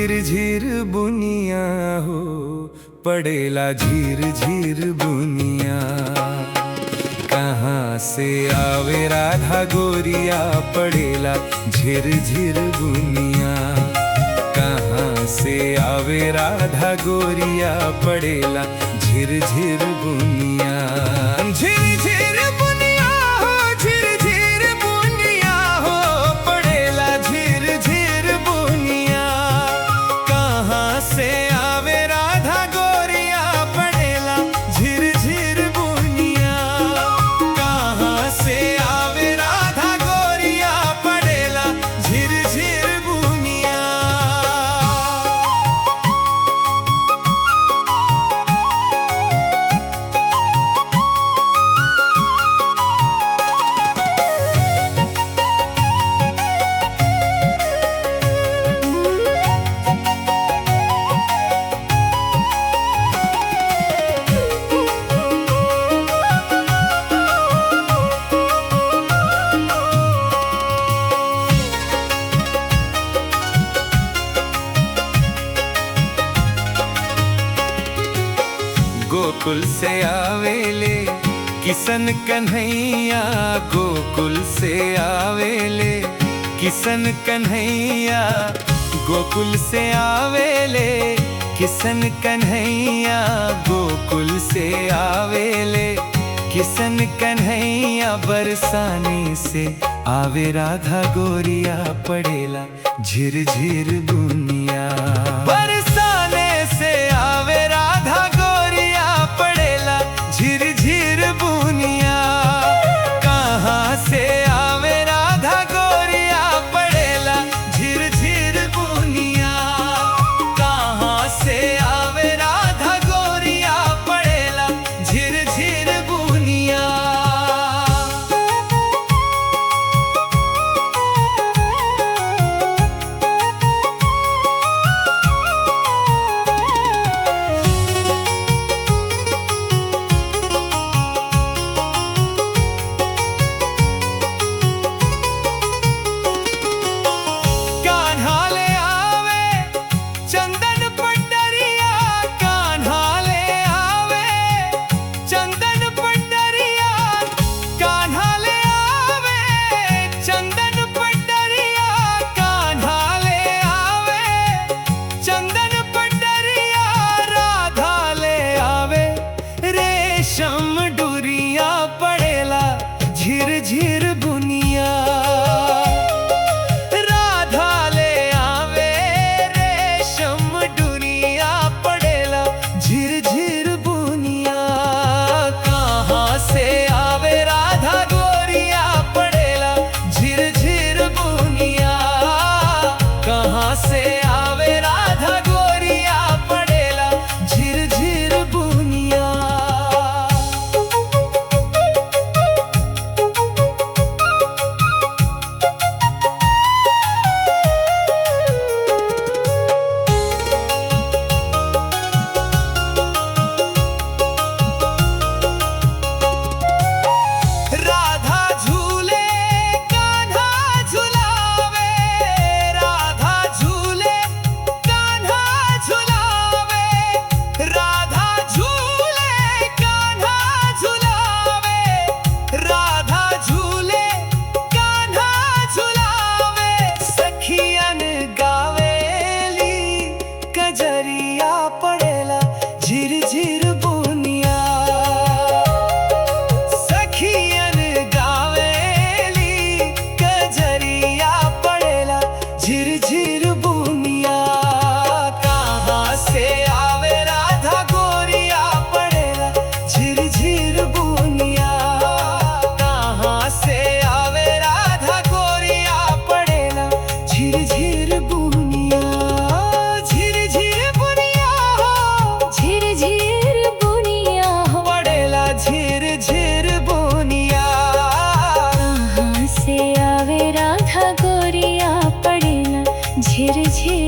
झिर झिर बुनिया हो पड़ेला झिर झिर बुनिया। कहाँ से आवे राधा गोरिया पड़ेला झिर झिर बुनिया। कहाँ से आवे राधा गोरिया पड़ेला झिर झिर बुनिया। झिर झिर बुनिया हो झिर झिर बुनिया हो पड़ेला झिर झिर बुनिया। कहाँ से आवे राधा गोरिया पड़ेला झिर झिर बुनिया। कहाँ से आवे राधा गोरिया पड़ेला झिर झिर बुनिया। गोकुल से आवेले किशन कन्हैया। गोकुल से आवेले किशन कन्हैया। गोकुल से आवेले किशन कन्हैया। गोकुल से आवेले किशन कन्हैया। बरसाने से आवे राधा गोरिया पड़ेला झिर झिर बुनिया। बरसाने से आवे राधा गोरिया पड़ेला झिर झिर बुनिया। कहाँ से आवे राधा गोरिया पड़ेला झिर झिर बुनिया। कहाँ से आवे राधा गोरिया पड़ेला झिर झिर बुनिया। रेशम डुरिया पड़ेला झिर झिर बुनिया। राधा ले आवे रेशम डुरिया पड़ेला झिर झिर बुनिया। कहाँ से आवे राधा गोरिया पड़ेला झिर झिर बुनिया। कहाँ से आवे राधा गोरिया पड़ेला झिर झिर बुनिया। कजरिया पड़ेला झिर झिर बुनिया। सखियन गावेली कजरिया पड़ेला झिर झिर बुनिया। कहाँ से आवे राधा गोरिया पड़ेला झिर झिर बुनिया। कहाँ से आवे राधा गोरिया पड़ेला झिर झिर बुनिया। झिर झिर बुनिया। कहाँ से आवे राधा गोरिया पड़ेला झिर झिर